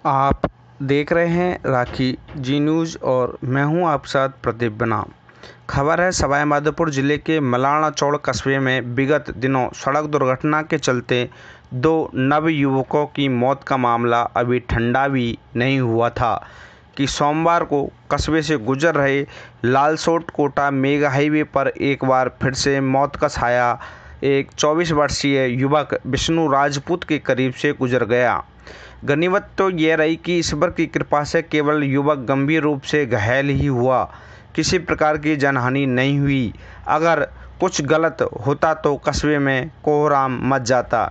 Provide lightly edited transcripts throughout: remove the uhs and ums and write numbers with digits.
आप देख रहे हैं राखी जी न्यूज़ और मैं हूं आपके साथ प्रदीप बनाम। खबर है सवाई माधोपुर जिले के मलाना चौड़ कस्बे में विगत दिनों सड़क दुर्घटना के चलते दो नवयुवकों की मौत का मामला अभी ठंडा भी नहीं हुआ था कि सोमवार को कस्बे से गुजर रहे लालसोट कोटा मेगा हाईवे पर एक बार फिर से मौत का साया एक 24 वर्षीय युवक विष्णु राजपूत के करीब से गुजर गया। गनीमत तो यह रही कि ईश्वर की कृपा से केवल युवक गंभीर रूप से घायल ही हुआ, किसी प्रकार की जनहानि नहीं हुई। अगर कुछ गलत होता तो कस्बे में कोहराम मच जाता,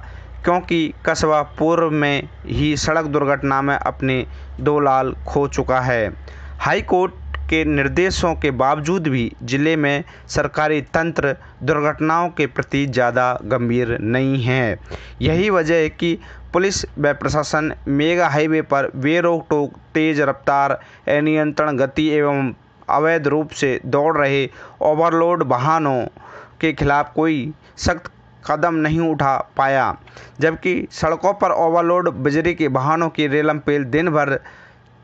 क्योंकि कस्बा पूर्व में ही सड़क दुर्घटना में अपने दो लाल खो चुका है। हाई कोर्ट के निर्देशों के बावजूद भी जिले में सरकारी तंत्र दुर्घटनाओं के प्रति ज़्यादा गंभीर नहीं है। यही वजह है कि पुलिस व प्रशासन मेगा हाईवे पर बेरोक टोक तेज रफ्तार, अनियंत्रण गति एवं अवैध रूप से दौड़ रहे ओवरलोड वाहनों के खिलाफ कोई सख्त कदम नहीं उठा पाया, जबकि सड़कों पर ओवरलोड बिजली के वाहनों की रेलम-पेल दिन भर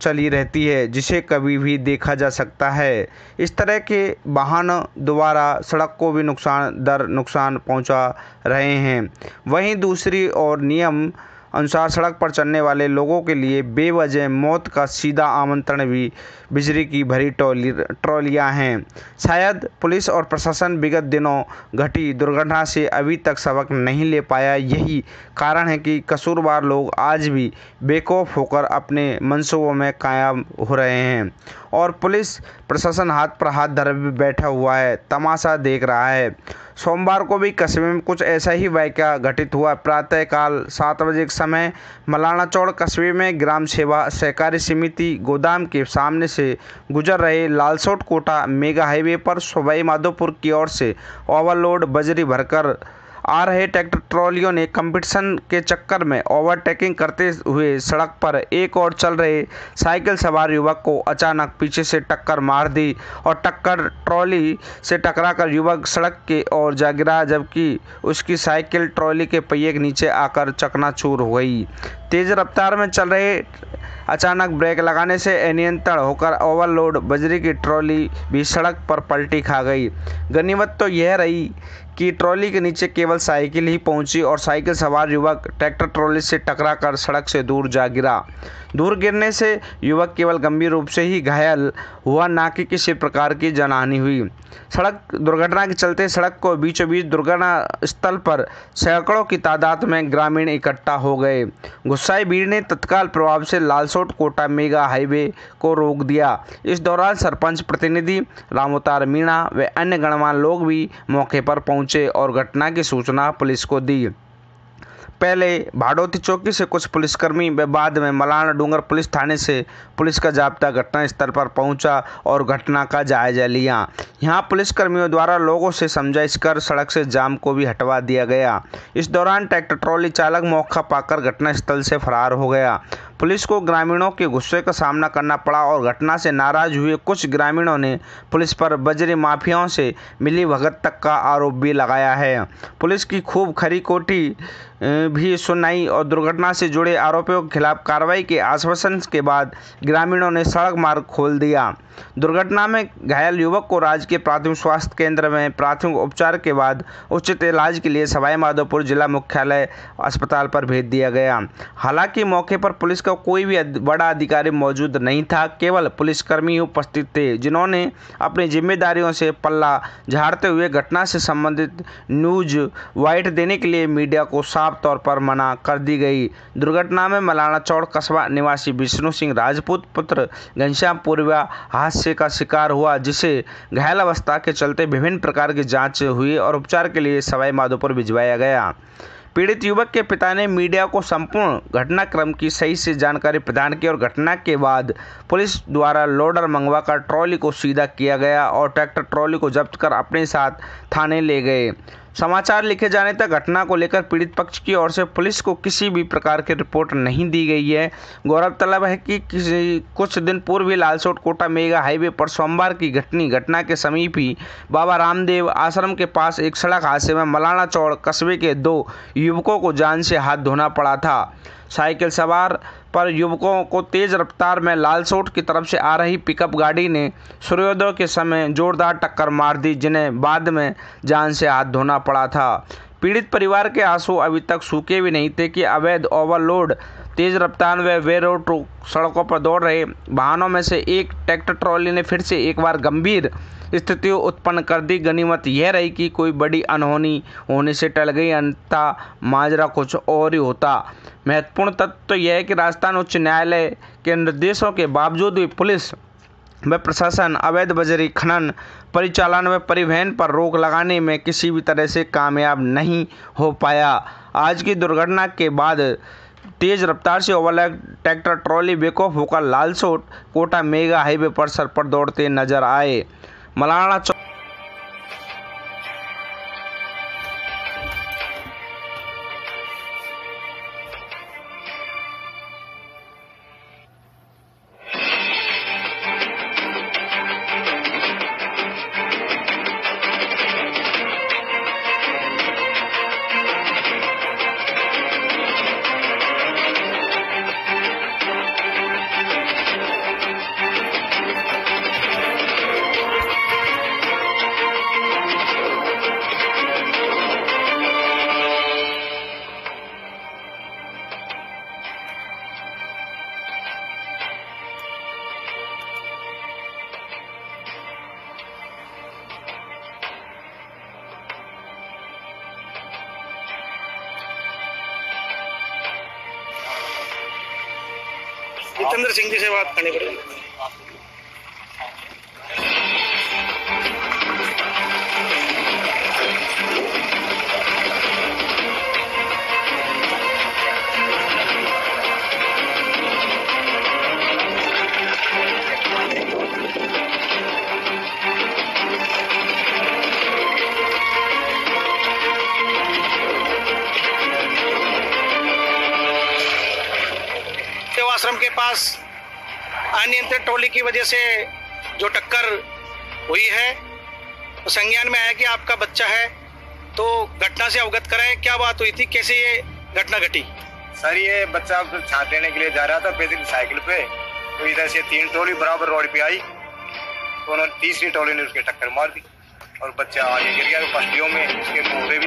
चली रहती है, जिसे कभी भी देखा जा सकता है। इस तरह के वाहन द्वारा सड़क को भी नुकसान पहुंचा रहे हैं। वहीं दूसरी ओर नियम अनुसार सड़क पर चलने वाले लोगों के लिए बेवजह मौत का सीधा आमंत्रण भी बिजली की भरी ट्रॉलियां हैं। शायद पुलिस और प्रशासन विगत दिनों घटी दुर्घटना से अभी तक सबक नहीं ले पाया। यही कारण है कि कसूरवार लोग आज भी बेखौफ होकर अपने मंसूबों में कायम हो रहे हैं और पुलिस प्रशासन हाथ पर हाथ धरे बैठा हुआ है, तमाशा देख रहा है। सोमवार को भी कस्बे में कुछ ऐसा ही वाकया घटित हुआ। प्रातःकाल 7 बजे के समय मलाना चौड़ कस्बे में ग्राम सेवा सहकारी समिति गोदाम के सामने से गुजर रहे लालसोट कोटा मेगा हाईवे पर सवाई माधोपुर की ओर से ओवरलोड बजरी भरकर आ रहे ट्रैक्टर ट्रॉलियों ने कंपटीशन के चक्कर में ओवरटेकिंग करते हुए सड़क पर एक और चल रहे साइकिल सवार युवक को अचानक पीछे से टक्कर मार दी और टक्कर ट्रॉली से टकराकर युवक सड़क के ओर जा गिरा, जबकि उसकी साइकिल ट्रॉली के पहिए के नीचे आकर चकनाचूर हो गई। तेज रफ्तार में चल रहे अचानक ब्रेक लगाने से अनियंत्रण होकर ओवरलोड बजरी की ट्रॉली भी सड़क पर पलटी खा गई। गनीमत तो यह रही कि ट्रॉली के नीचे केवल साइकिल ही पहुंची और साइकिल सवार युवक ट्रैक्टर ट्रॉली से टकराकर सड़क से दूर जा गिरा। दूर गिरने से युवक केवल गंभीर रूप से ही घायल हुआ, ना कि किसी प्रकार की जनहानि हुई। सड़क दुर्घटना के चलते सड़क को बीचों बीच दुर्घटना स्थल पर सैकड़ों की तादाद में ग्रामीण इकट्ठा हो गए। गुस्साई भीड़ ने तत्काल प्रभाव से लालसोट कोटा मेगा हाईवे को रोक दिया। इस दौरान सरपंच प्रतिनिधि रामोतार मीणा व अन्य गणमान्य लोग भी मौके पर पहुंचे और घटना की सूचना पुलिस को दी। पहले भाड़ोती चौकी से कुछ पुलिसकर्मी व बाद में मलाना डूंगर पुलिस थाने से पुलिस का जाब्ता घटनास्थल पर पहुंचा और घटना का जायजा लिया। यहां पुलिसकर्मियों द्वारा लोगों से समझाइश कर सड़क से जाम को भी हटवा दिया गया। इस दौरान ट्रैक्टर ट्रॉली चालक मौका पाकर घटनास्थल से फरार हो गया। पुलिस को ग्रामीणों के गुस्से का सामना करना पड़ा और घटना से नाराज हुए कुछ ग्रामीणों ने पुलिस पर बजरी माफियाओं से मिलीभगत तक का आरोप भी लगाया है। पुलिस की खूब खरी खोटी भी सुनाई और दुर्घटना से जुड़े आरोपियों के खिलाफ कार्रवाई के आश्वासन के बाद ग्रामीणों ने सड़क मार्ग खोल दिया। दुर्घटना में घायल युवक को राजकीय प्राथमिक स्वास्थ्य केंद्र में प्राथमिक उपचार के बाद उचित इलाज के लिए सवाई माधोपुर जिला मुख्यालय अस्पताल पर भेज दिया गया। हालांकि मौके पर पुलिस का कोई भी बड़ा अधिकारी मौजूद नहीं था, केवल पुलिसकर्मी उपस्थित थे, जिन्होंने अपनी जिम्मेदारियों से पल्ला झाड़ते हुए घटना से संबंधित न्यूज वाइट देने के लिए मीडिया को साफ तौर पर मना कर दी गई। दुर्घटना में मलाना चौड़ कस्बा निवासी विष्णु सिंह राजपूत पुत्र घनश्याम पूर्वा हादसे का शिकार हुआ, जिसे घायल अवस्था के चलते विभिन्न प्रकार की जांच हुई और उपचार के लिए सवाई माधोपुर भिजवाया गया। पीड़ित युवक के पिता ने मीडिया को संपूर्ण घटनाक्रम की सही से जानकारी प्रदान की और घटना के बाद पुलिस द्वारा लोडर मंगवाकर ट्रॉली को सीधा किया गया और ट्रैक्टर ट्रॉली को जब्त कर अपने साथ थाने ले गए। समाचार लिखे जाने तक घटना को लेकर पीड़ित पक्ष की ओर से पुलिस को किसी भी प्रकार की रिपोर्ट नहीं दी गई है। गौरतलब है कि कुछ दिन पूर्व ही लालसोट कोटा मेगा हाईवे पर सोमवार की घटना के समीप ही बाबा रामदेव आश्रम के पास एक सड़क हादसे में मलाना चौड़ कस्बे के दो युवकों को जान से हाथ धोना पड़ा था। साइकिल सवार पर युवकों को तेज रफ्तार में लालसोट की तरफ से आ रही पिकअप गाड़ी ने सूर्योदय के समय जोरदार टक्कर मार दी, जिन्हें बाद में जान से हाथ धोना पड़ा था। पीड़ित परिवार के आंसू अभी तक सूखे भी नहीं थे कि अवैध ओवरलोड, तेज रफ्तार व बेरोड सड़कों पर दौड़ रहे वाहनों में से एक ट्रैक्टर ट्रॉली ने फिर से एक बार गंभीर स्थिति उत्पन्न कर दी। गनीमत यह रही कि कोई बड़ी अनहोनी होने से टल गई, अन्यथा माजरा कुछ और ही होता। महत्वपूर्ण तथ्य तो यह है कि राजस्थान उच्च न्यायालय के निर्देशों के बावजूद भी पुलिस व प्रशासन अवैध बजरी खनन, परिचालन व परिवहन पर रोक लगाने में किसी भी तरह से कामयाब नहीं हो पाया। आज की दुर्घटना के बाद तेज रफ्तार से ओवरलोड ट्रैक्टर ट्रॉली बेखौफ होकर लालसोट कोटा मेगा हाईवे पर सर पर दौड़ते नजर आए। मलाना जितेंद्र सिंह जी से बात करनी पड़ेगी। आश्रम के पास अनियंत्रित ट्रॉली की वजह से जो टक्कर हुई है, तो संज्ञान में आया कि आपका बच्चा है, तो घटना से अवगत कराएं। क्या बात हुई थी, कैसे ये घटना घटी? सर, ये बच्चा छात लेने के लिए जा रहा था पैदल साइकिल पे, तो इधर से 3 ट्रॉली बराबर रोड पे आई, तो उन्होंने तीसरी ट्रॉली ने उसके टक्कर मार दी और बच्चा आगे गिर गया। पसलियों में उसके मुँह पे भी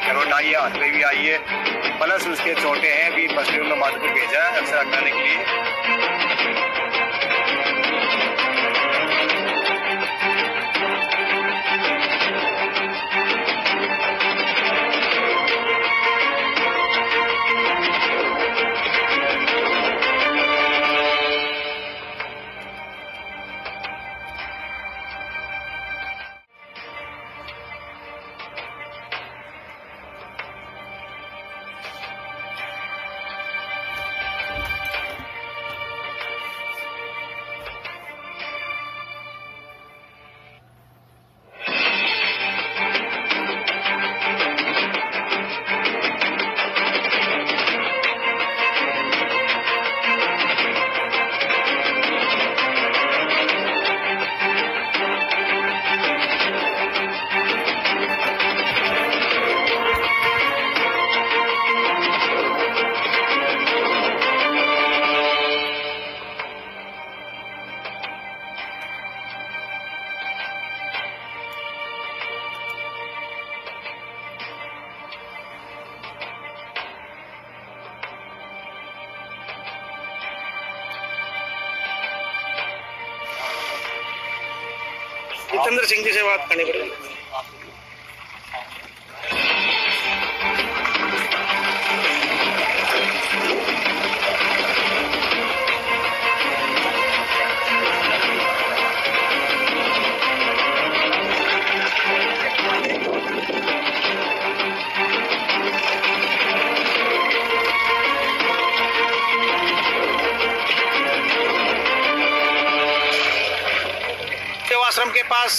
चोट आई है, हाथ पे भी आई है, प्लस उसके चोटें हैं भी। पसलियों में माधुपुर भेजा है एक्सरे कराने के लिए। जितेंद्र सिंह जी से बात करनी पड़ेगी। आश्रम के पास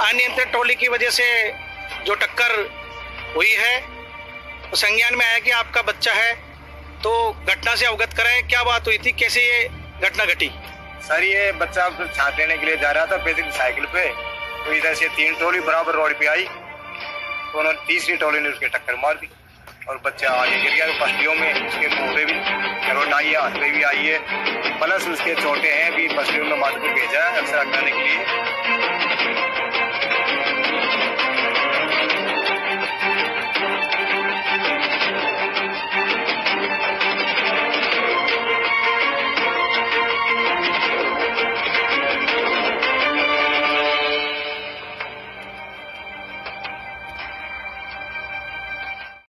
अनियंत्रित ट्रॉली की वजह से जो टक्कर हुई है, तो संज्ञान में आया कि आपका बच्चा है, तो घटना से अवगत कराएं। क्या बात हुई थी, कैसे ये घटना घटी? सर, ये बच्चा छात लेने के लिए जा रहा था पैदल साइकिल पे, तो इधर से 3 ट्रॉली बराबर रोड पे आई, तो उन्होंने तीसरी ट्रॉली ने उसके टक्कर मार दी और बच्चा आगे गिर गया। तो पसलियों में उसके मुंह पे भी चोट आई है, हाथ पे भी आई है, प्लस उसके चोटें हैं भी। पसलियों में माधोपुर भेजा है एक्सरे कराने के लिए।